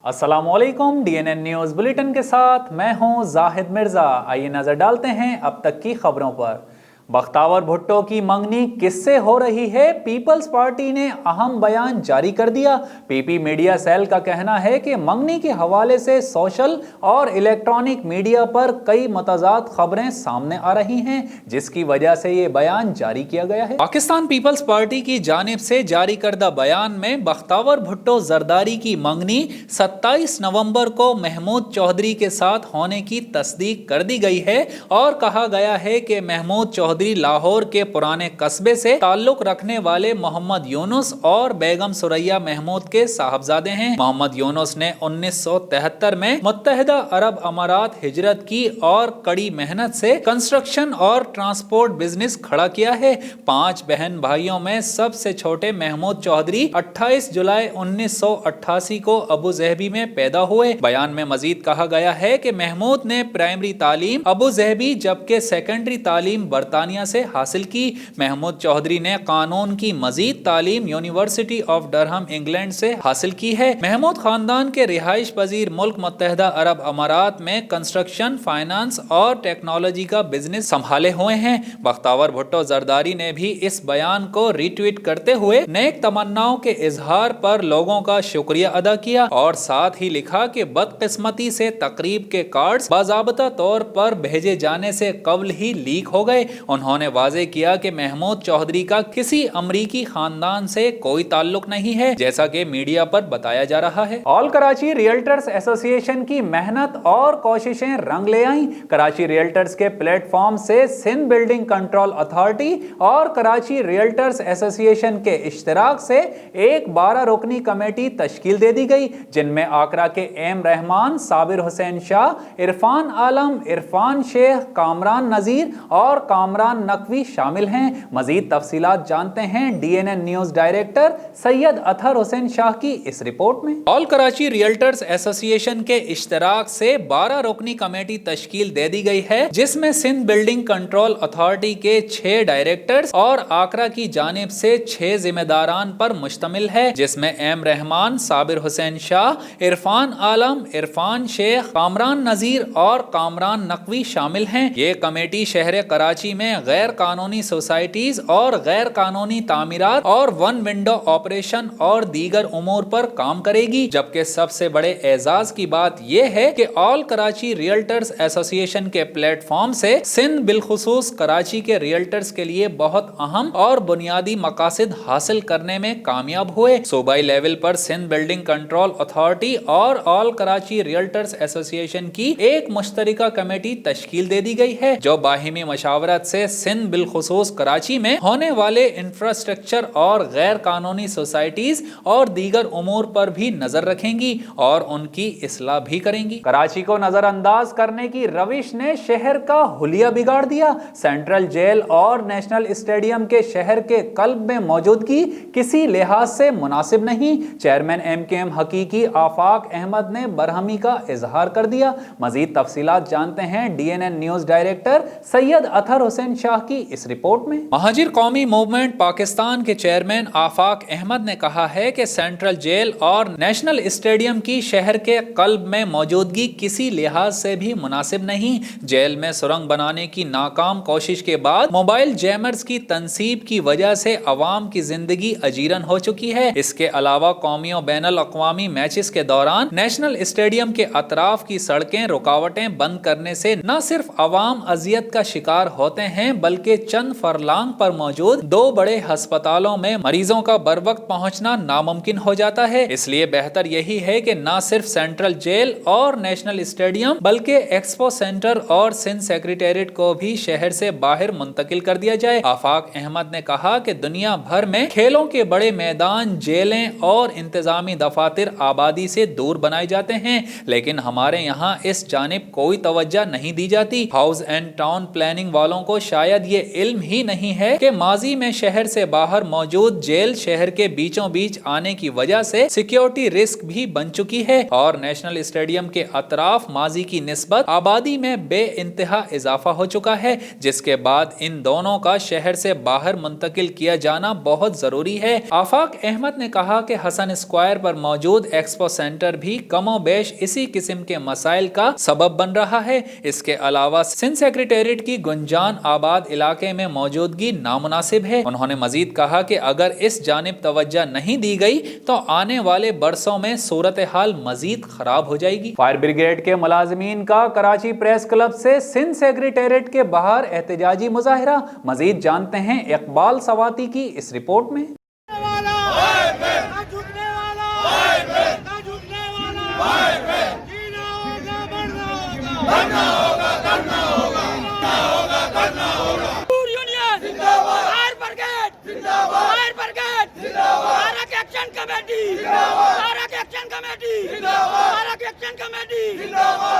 अस्सलाम वालेकुम। DNN news bulletin के साथ मैं हूं जाहिद मिर्ज़ा। आइए नज़र डालते हैं अब तक की खबरों पर। बख्तावर भुट्टो की मंगनी किससे हो रही है? पीपल्स पार्टी ने अहम बयान जारी कर दिया। पीपी मीडिया सेल का कहना है कि मंगनी के हवाले से सोशल और इलेक्ट्रॉनिक मीडिया पर कई मतजाद खबरें सामने आ रही हैं, जिसकी वजह से ये बयान जारी किया गया है। पाकिस्तान पीपल्स पार्टी की जानिब से जारी करदा बयान में बख्तावर भुट्टो जरदारी की मंगनी 27 नवंबर को महमूद चौधरी के साथ होने की तस्दीक कर दी गई है और कहा गया है कि महमूद चौधरी लाहौर के पुराने कस्बे से ताल्लुक रखने वाले मोहम्मद यूनुस और बेगम सुरैया महमूद के साहबजादे हैं। मोहम्मद यूनुस ने 1973 में मुत्तहिदा अरब अमारात हिजरत की और कड़ी मेहनत से कंस्ट्रक्शन और ट्रांसपोर्ट बिजनेस खड़ा किया है। 5 बहन भाइयों में सबसे छोटे महमूद चौधरी 28 जुलाई 1988 को अबू ज़हबी में पैदा हुए। बयान में मजीद कहा गया है कि महमूद ने प्राइमरी तालीम अबू ज़हबी जबकि सेकेंडरी तालीम बरतानिया से हासिल की। महमूद चौधरी ने कानून की मजीद तालीम यूनिवर्सिटी ऑफ डरहम इंग्लैंड से हासिल की है। महमूद खानदान के रिहाइश पजीर मुल्क मुत्तहिदा अरब अमारात में कंस्ट्रक्शन, फाइनेंस और टेक्नोलॉजी का बिजनेस संभाले हुए हैं। बख्तावर भुट्टो जरदारी ने भी इस बयान को रीट्वीट करते हुए नेक तमन्नाओं के इजहार पर लोगों का शुक्रिया अदा किया और साथ ही लिखा कि बदकिस्मती से तकरीब के कार्ड्स बाज़ाब्ता तौर पर भेजे जाने से कबल ही लीक हो गए। उन्होंने वाजे किया कि महमूद चौधरी का किसी अमरीकी खानदान से कोई ताल्लुक नहीं है, जैसा कि मीडिया पर बताया जा रहा है। ऑल कराची रियल्टर्स एसोसिएशन की मेहनत और कोशिशें रंग ले आईं। कराची रियल्टर्स के प्लेटफॉर्म से सिंध बिल्डिंग कंट्रोल अथॉरिटी और कराची रियल्टर्स एसोसिएशन के इश्तराक से एक 12 रुकनी कमेटी तश्कील दे दी गई, जिनमें आकरा के एम रहमान, साबिर हुसैन शाह, इरफान आलम, इरफान शेख, कामरान नजीर और कामरान नकवी शामिल हैं। मजीद तफसीलात जानते हैं DNN news director Syed Athar Hussain Shah की इस रिपोर्ट में। ऑल कराची रियल्टर्स एसोसिएशन के इश्तराक से 12 रुकनी कमेटी तश्कील दे दी गई है, जिसमें सिंध बिल्डिंग कंट्रोल अथॉरिटी के 6 डायरेक्टर्स और आकरा की जानिब से 6 जिम्मेदारान पर मुश्तमिल है, जिसमें एम रहमान, साबिर हुसैन शाह, इरफान आलम, इरफान शेख, कामरान नजीर और कामरान नकवी शामिल हैं। ये कमेटी शहर कराची में गैर कानूनी सोसाइटीज और गैर कानूनी तामीरात और वन विंडो ऑपरेशन और दीगर उमूर पर काम करेगी। जबकि सबसे बड़े एजाज की बात यह है कि ऑल कराची रियल्टर्स एसोसिएशन के प्लेटफॉर्म से सिंध बिलखुसूस कराची के रियल्टर्स के लिए बहुत अहम और बुनियादी मकासद हासिल करने में कामयाब हुए। सूबाई लेवल पर सिंध बिल्डिंग कंट्रोल अथॉरिटी और ऑल कराची रियल्टर्स एसोसिएशन की एक मुश्तरका कमेटी तश्कील दे दी गई है, जो बाहिमी मशावरत से सिंध बिलखुसूस कराची में होने वाले इंफ्रास्ट्रक्चर और गैर कानूनी सोसाइटीज और दीगर उमूर पर भी नजर रखेंगी और उनकी इस्लाह भी करेंगी। कराची को नजरअंदाज करने की रविश ने शहर का हुलिया बिगाड़ दिया। सेंट्रल जेल और नेशनल स्टेडियम के शहर के कल्ब में मौजूदगी किसी लिहाज से मुनासिब नहीं। चेयरमैन MKM हकीकी आफाक अहमद ने बरहमी का इजहार कर दिया। मजीद तफसीलात जानते हैं DNN news director Syed Athar Hussain Shah की इस रिपोर्ट में। महाजिर कौमी मूवमेंट पाकिस्तान के चेयरमैन आफाक अहमद ने कहा है कि सेंट्रल जेल और नेशनल स्टेडियम की शहर के कल्ब में मौजूदगी किसी लिहाज से भी मुनासिब नहीं। जेल में सुरंग बनाने की नाकाम कोशिश के बाद मोबाइल जैमर्स की तनसीब की वजह से अवाम की जिंदगी अजीरन हो चुकी है। इसके अलावा कौमी और बैनुल अक़वामी मैचेस के दौरान नेशनल स्टेडियम के अतराफ की सड़कें रुकावटें बंद करने से न सिर्फ अवाम अजियत का शिकार होते हैं, बल्कि चंद फरलांग पर मौजूद 2 बड़े अस्पतालों में मरीजों का बर वक्त पहुंचना नामुमकिन हो जाता है। इसलिए बेहतर यही है कि न सिर्फ सेंट्रल जेल और नेशनल स्टेडियम बल्कि एक्सपो सेंटर और सिंध सेक्रेटेरिएट को भी शहर से बाहर मुंतकिल कर दिया जाए। आफाक अहमद ने कहा कि दुनिया भर में खेलों के बड़े मैदान, जेलें और इंतजामी दफातर आबादी से दूर बनाए जाते हैं, लेकिन हमारे यहाँ इस जानिब कोई तवज्जो नहीं दी जाती। हाउस एंड टाउन प्लानिंग वालों को शायद ये इल्म ही नहीं है कि माजी में शहर से बाहर मौजूद जेल शहर के बीचों बीच आने की वजह से सिक्योरिटी रिस्क भी बन चुकी है और नेशनल स्टेडियम के अतराफ माजी की निस्बत आबादी में बे इंतहा इजाफा हो चुका है, जिसके बाद इन दोनों का शहर से बाहर मुंतकिल किया जाना बहुत जरूरी है। आफाक अहमद ने कहा कि हसन स्क्वायर पर मौजूद एक्सपो सेंटर भी कमोबेश इसी किस्म के मसाइल का सबब बन रहा है। इसके अलावा सिंध सेक्रेटेरिएट की गुंजान आबाद इलाके में मौजूदगी नामुनासिब है। उन्होंने मजीद कहा कि अगर इस जानिब तवज्जो नहीं दी गई तो आने वाले बरसों में सूरत हाल मजीद खराब हो जाएगी। फायर ब्रिगेड के मुलाजिमीन का कराची प्रेस क्लब से सिंध सेक्रेटेरिएट के बाहर एहतजाजी मुजाहिरा। मजीद जानते हैं इकबाल सवाती की इस रिपोर्ट में।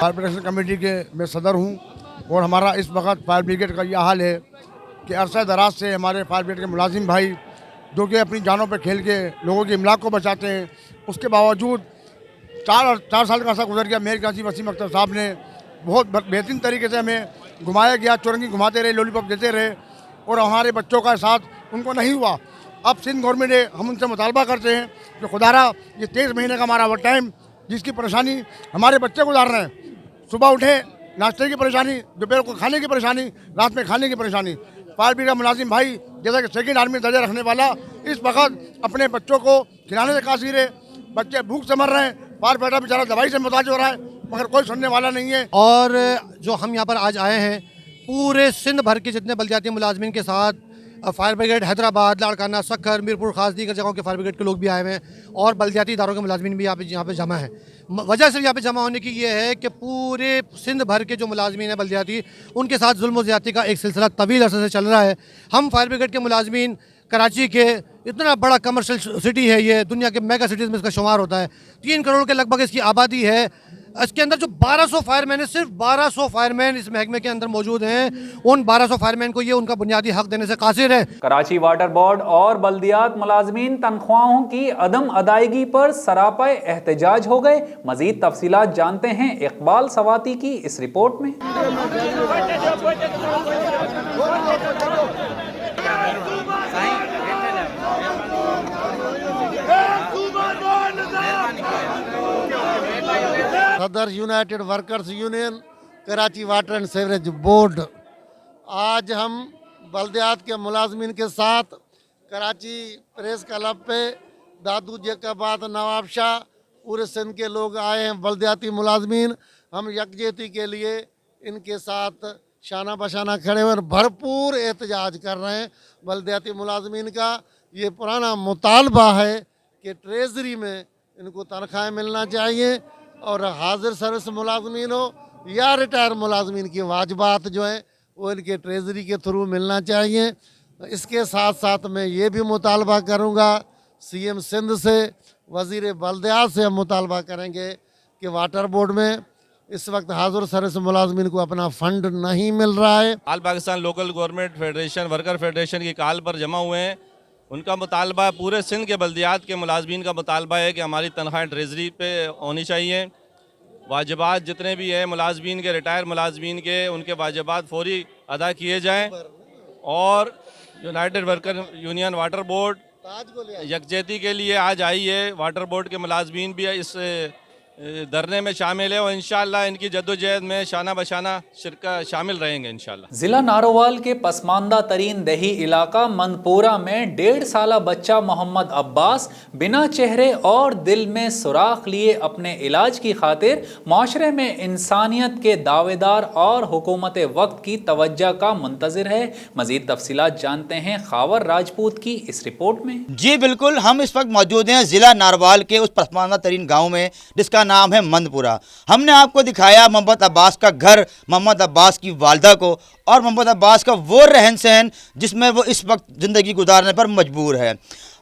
फायर प्रोटेक्शन कमेटी के मैं सदर हूँ और हमारा इस वक्त फायर ब्रिगेड का यह हाल है कि अरसा दराज से हमारे फायर ब्रिगेड के मुलाजिम भाई जो कि अपनी जानों पर खेल के लोगों की इमलाक को बचाते हैं, उसके बावजूद चार साल का अर्सा गुजर गया। मेयर काजी वसीम अख्तर साहब ने बहुत बेहतरीन तरीके से हमें घुमाया गया, चौरंगी घुमाते रहे, लॉलीपॉप देते रहे और हमारे बच्चों का साथ उनको नहीं हुआ। अब सिंध गवर्नमेंट है, हम उनसे मुतालबा करते हैं कि खुदारा ये 23 महीने का हमारा ओवर टाइम जिसकी परेशानी हमारे बच्चे गुजार रहे हैं, सुबह उठे नाश्ते की परेशानी, दोपहर को खाने की परेशानी, रात में खाने की परेशानी। फायर ब्रिगेड मुलाजिम भाई जैसा कि सेकेंड आर्मी दर्जा रखने वाला इस वक्त अपने बच्चों को खिलाने से कासिर है, बच्चे भूख से मर रहे हैं, फायर फाइटर बेचारा दवाई से मुताज हो रहा है मगर कोई सुनने वाला नहीं है। और जो हम यहाँ पर आज आए हैं, पूरे सिंध भर के जितने बलदियाती मुलाजमीन के साथ फायर ब्रिगेड हैदराबाद, लाड़काना, सक्खर, मीरपुर खास दीगर जगहों के फायर ब्रिगेड के लोग भी आए हुए हैं और बलदियाती इदारों के मुलाजमीन भी यहाँ पे जमा है। वजह सिर्फ यहाँ पे जमा होने की ये है कि पूरे सिंध भर के जो मुलाजमीन हैं बलदियाती, उनके साथ जुल्म ज़्यादती का एक सिलसिला तवील अरसे से चल रहा है। हम फायर ब्रिगेड के मुलाजमीन कराची के इतना बड़ा कमर्शियल सिटी है, ये दुनिया के मेगा सिटीज़ में इसका शुमार होता है। 3 करोड़ के लगभग इसकी आबादी है। इसके अंदर जो 1200 फायरमैन है, सिर्फ 1200 फायरमैन इस महकमे के अंदर मौजूद हैं। उन 1200 फायरमैन को ये उनका बुनियादी हक देने से कासिर है। कराची वाटर बोर्ड और बल्दियात मुलाजमीन तनख्वाहों की अदम अदायगी पर सरापा एहतजाज हो गए। मजीद तफसीलात जानते हैं इकबाल सवाती की इस रिपोर्ट में। सदर United workers union, Karachi water and sewerage board, आज हम बल्दियात के मुलाजमीन के साथ कराची प्रेस क्लब पे दादू जैकबाद, नवाब शाह, पूरे सिंध के लोग आए हैं बल्दियाती मुलाजमीन। हम यकजहती के लिए इनके साथ शाना बशाना खड़े हुए भरपूर एहतजाज कर रहे हैं। बल्दियाती मुलाजमीन का ये पुराना मुतालबा है कि ट्रेजरी में इनको तनख्वाहें मिलना चाहिए और हाजिर सर्विस मुलाजमीन हो या रिटायर मुलाजमीन की वाजबात जो हैं वो इनके ट्रेजरी के थ्रू मिलना चाहिए। इसके साथ साथ मैं ये भी मुतालबा करूँगा CM सिंध से, वज़ीर बल्दियात से हम मुतालबा करेंगे कि वाटर बोर्ड में इस वक्त हाजिर सर्विस मुलाजमीन को अपना फ़ंड नहीं मिल रहा है। All Pakistan local government federation, worker federation की कॉल पर जमा हुए हैं। उनका मुतालबा, पूरे सिंध के बल्दियात के मुलाजमीन का मुतालबा है कि हमारी तनख्वाहें ट्रेजरी पे होनी चाहिए। वाजिबात जितने भी हैं मुलाजमीन के, रिटायर मुलाजमीन के, उनके वाजिबात फौरी अदा किए जाएं और united worker union water board यकजहती के लिए आज आई है। वाटर बोर्ड के मुलाजमीन भी इस धरने में शामिल है और इंशाअल्लाह इनकी जद्दोजहद में शाना बशाना शामिल रहेंगे इंशाअल्लाह। जिला नारोवाल के पसमानदा तरीन दही इलाका मंदपुरा में 1.5 साला बच्चा मोहम्मद अब्बास बिना चेहरे और दिल में सुराख लिए अपने इलाज की खातिर माशरे में इंसानियत के दावेदार और हुकूमत वक्त की तवज्जो का मुंतज़िर है। मजीद तफसीलात जानते हैं खावर राजपूत की इस रिपोर्ट में। जी बिल्कुल, हम इस वक्त मौजूद हैं ज़िला नारोवाल के उस पसमानदा तरीन गाँव में जिसका नाम है मंदपुरा। हमने आपको दिखाया मोहम्मद अब्बास का घर, मोहम्मद अब्बास की वालदा को और मोहम्मद अब्बास का वो रहन सहन जिसमें वो इस वक्त ज़िंदगी गुजारने पर मजबूर है।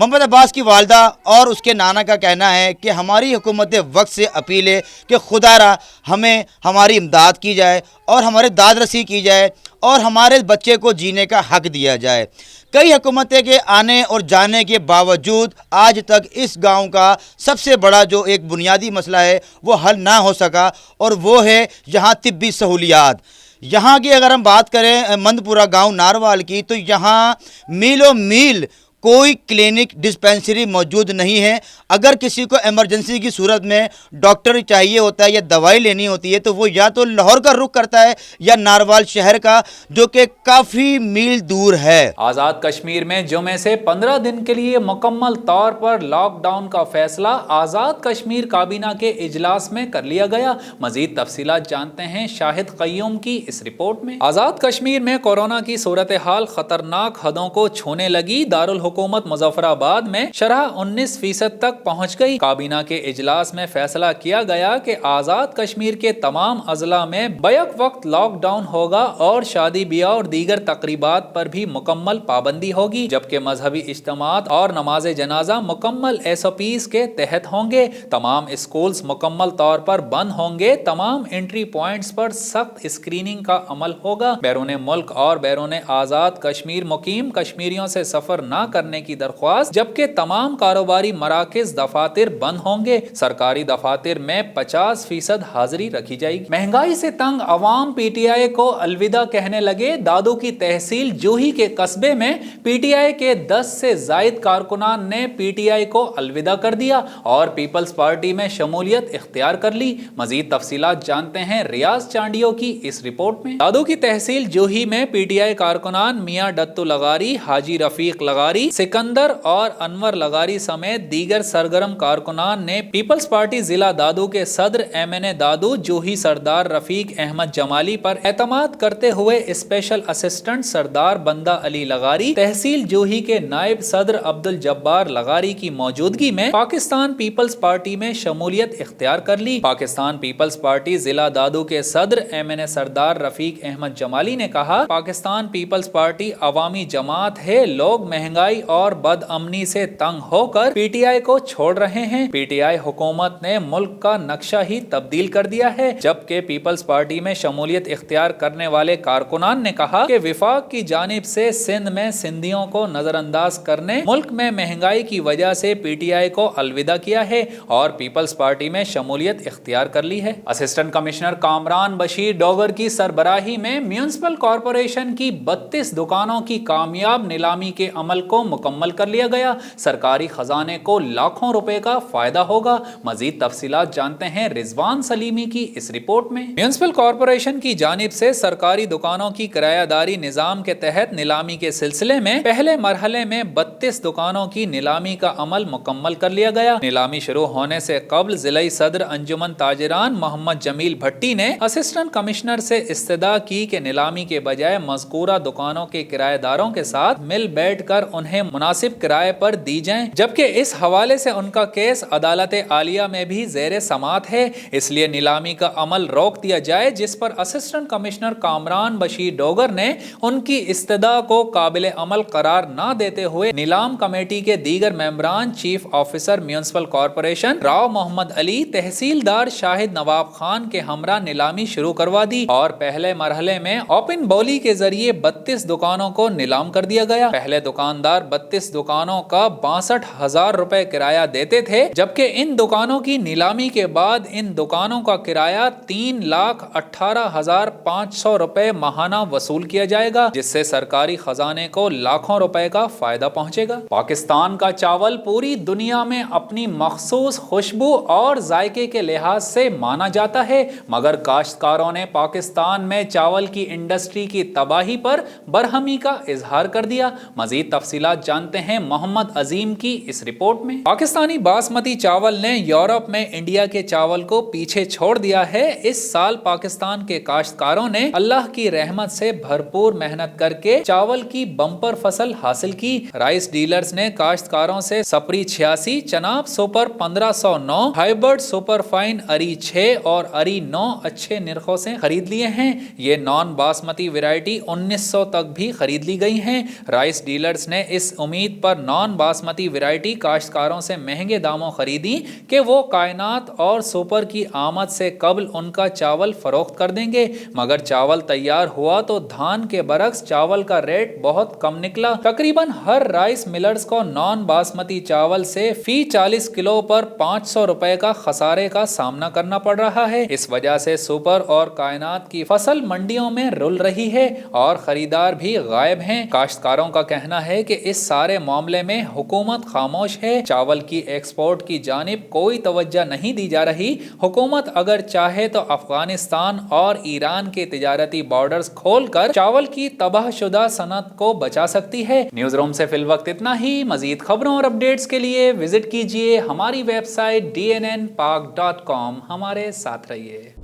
محمد عباس کی والدہ اور اس کے نانا کا کہنا ہے کہ ہماری حکومت وقت سے اپیل ہے کہ خدا را ہمیں ہماری امداد کی جائے اور ہمارے داد رسی کی جائے اور ہمارے بچے کو جینے کا حق دیا جائے۔ کئی حکومتیں کے آنے اور جانے کے باوجود آج تک اس گاؤں کا سب سے بڑا جو ایک بنیادی مسئلہ ہے وہ حل نہ ہو سکا، اور وہ ہے یہاں طبی سہولیات۔ یہاں کی اگر ہم بات کریں مندپورہ گاؤں ناروال کی، تو یہاں میلوں میل کوئی کلینک ڈسپینسری موجود نہیں ہے۔ اگر کسی کو ایمرجنسی کی صورت میں ڈاکٹر چاہیے ہوتا ہے یا دوائی لینی ہوتی ہے تو وہ یا تو لاہور کا رخ کرتا ہے یا ناروال شہر کا، جو کہ کافی میل دور ہے۔ آزاد کشمیر میں جمعے سے 15 دن کے لیے مکمل طور پر لاک ڈاؤن کا فیصلہ آزاد کشمیر کابینہ کے اجلاس میں کر لیا گیا۔ مزید تفصیلات جانتے ہیں شاہد قیوم کی اس رپورٹ میں۔ آزاد کشمیر میں کورونا کی صورتحال خطرناک حدوں کو چھونے لگی۔ دارالحکومت مظفر آباد میں شرح 19% تک پہنچ گئی۔ کابینہ کے اجلاس میں فیصلہ کیا گیا کہ آزاد کشمیر کے تمام اضلاع میں بیک وقت لاک ڈاؤن ہوگا اور شادی بیاہ اور دیگر تقریبات پر بھی مکمل پابندی ہوگی، جبکہ مذہبی اجتماعات اور نماز جنازہ مکمل SOPs کے تحت ہوں گے۔ تمام اسکولز مکمل طور پر بند ہوں گے۔ تمام انٹری پوائنٹس پر سخت اسکریننگ کا عمل ہوگا۔ بیرون ملک اور بیرون آزاد کشمیر مقیم کشمیریوں سے سفر نہ کرنے کی درخواست، جبکہ تمام کاروباری مراکز دفاتر بند ہوں گے۔ سرکاری دفاتر میں 50% حاضری رکھی جائے گی۔ مہنگائی سے تنگ عوام PTI کو الوداع کہنے لگے۔ دادو کی تحصیل جوہی کے قصبے میں PTI کے 10 سے زائد کارکنان نے PTI کو الوداع کر دیا اور پیپلز پارٹی میں شمولیت اختیار کر لی۔ مزید تفصیلات جانتے ہیں ریاض چانڈیو کی اس رپورٹ میں۔ دادو کی تحصیل جوہی میں PTI کارکنان میاں ڈتو لغاری، حاجی رفیق لغاری، سکندر اور انور لغاری سمیت دیگر سرگرم کارکنان نے پیپلز پارٹی ضلع دادو کے صدر MNA دادو جوہی سردار رفیق احمد جمالی پر اعتماد کرتے ہوئے اسپیشل اسسٹنٹ سردار بندہ علی لغاری، تحصیل جوہی کے نائب صدر عبدالجبار لغاری کی موجودگی میں پاکستان پیپلز پارٹی میں شمولیت اختیار کر لی۔ پاکستان پیپلز پارٹی ضلع دادو کے صدر MNA سردار رفیق احمد جمالی نے کہا، پاکستان پیپلز پارٹی عوامی جماعت ہے۔ لوگ مہنگائی اور بد امنی سے تنگ ہو کر PTI کو چھوڑ رہے ہیں۔ PTI حکومت نے ملک کا نقشہ ہی تبدیل کر دیا ہے، جبکہ پیپلز پارٹی میں شمولیت اختیار کرنے والے کارکنان نے کہا کہ وفاق کی جانب سے سندھ میں سندھیوں کو نظر انداز کرنے، ملک میں مہنگائی کی وجہ سے PTI کو الوداع کیا ہے اور پیپلز پارٹی میں شمولیت اختیار کر لی ہے۔ اسسٹنٹ کمشنر کامران بشیر ڈوگر کی سربراہی میں میونسپل کارپوریشن کی 32 دکانوں کی کامیاب نیلامی کے عمل کو مکمل کر لیا گیا۔ سرکاری خزانے کو لاکھوں روپے کا فائدہ ہوگا۔ مزید تفصیلات جانتے ہیں رضوان سلیمی کی اس رپورٹ میں۔ میونسپل کارپوریشن کی جانب سے سرکاری دکانوں کی کرایہ داری نظام کے تحت نیلامی کے سلسلے میں پہلے مرحلے میں 32 دکانوں کی نیلامی کا عمل مکمل کر لیا گیا۔ نیلامی شروع ہونے سے قبل ضلعی صدر انجمن تاجران محمد جمیل بھٹی نے اسسٹنٹ کمشنر سے استدعا کی کہ نیلامی کے بجائے مذکورہ دکانوں کے کرایہ داروں کے ساتھ مل بیٹھ کر انہیں مناسب کرائے پر دی جائیں، جبکہ اس حوالے سے ان کا کیس عدالت عالیہ میں بھی زیر سماعت ہے، اس لیے نیلامی کا عمل روک دیا جائے، جس پر اسسٹنٹ کمشنر کامران بشیر ڈوگر نے ان کی استدعا کو قابل عمل قرار نہ دیتے ہوئے نیلام کمیٹی کے دیگر ممبران، chief officer municipal corporation Rao Muhammad Ali, تحصیلدار شاہد نواب خان کے ہمراہ نیلامی شروع کروا دی اور پہلے مرحلے میں اوپن بولی کے ذریعے 32 دکانوں کو نیلام کر دیا گیا۔ پہلے دکاندار 32 دکانوں کا 62,000 روپے کرایہ دیتے تھے، جبکہ ان دکانوں کی نیلامی کے بعد ان دکانوں کا کرایہ 3,18,500 روپے ماہانہ وصول کیا جائے گا، جس سے سرکاری خزانے کو لاکھوں روپے کا فائدہ پہنچے گا۔ پاکستان کا چاول پوری دنیا میں اپنی مخصوص خوشبو اور ذائقے کے لحاظ سے مانا جاتا ہے، مگر کاشتکاروں نے پاکستان میں چاول کی انڈسٹری کی تباہی پر برہمی کا اظہار کر دیا۔ مزید تفصیلات جانتے ہیں محمد عظیم کی اس رپورٹ میں۔ پاکستانی باسمتی چاول نے یورپ میں انڈیا کے چاول کو پیچھے چھوڑ دیا ہے۔ اس سال پاکستان کے کاشتکاروں نے اللہ کی رحمت سے بھرپور محنت کر کے چاول کی بمپر فصل حاصل کی۔ رائس ڈیلرز نے کاشتکاروں سے سپری 86، Chenab super 1509، hybrid super fine IRRI 6 اور اری 9 اچھے نرخوں سے خرید لیے ہیں۔ یہ نان باسمتی ویرائٹی 1900 تک بھی خرید لی گئی ہیں۔ رائس ڈیلرز نے اس इस उम्मीद पर नॉन बासमती वैरायटी काश्तकारों से महंगे दामों खरीदी कि वो कायनात और सुपर की आमद से कबल उनका चावल फरोख्त कर देंगे, मगर चावल तैयार हुआ तो धान के बरक्स चावल का रेट बहुत कम निकला। तकरीबन हर राइस मिलर्स को नॉन बासमती चावल से फी 40 किलो पर 500 रुपए का खसारे का सामना करना पड़ रहा है। इस वजह से सुपर और कायनात की फसल मंडियों में रुल रही है और खरीदार भी गायब हैं। काश्तकारों का कहना है कि इस सारे मामले में हुकूमत खामोश है। चावल की एक्सपोर्ट की जानिब कोई तवज्जो नहीं दी जा रही। हुकूमत अगर चाहे तो अफगानिस्तान और ईरान के तिजारती बॉर्डर्स खोलकर चावल की तबाहशुदा सनत को बचा सकती है। न्यूज रूम से फिल वक्त इतना ही। मजीद खबरों और अपडेट्स के लिए विजिट कीजिए हमारी वेबसाइट dnnpak.com। हमारे साथ रहिए।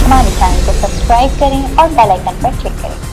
हमारे चैनल को सब्सक्राइब करें और बेल आइकन पर क्लिक करें।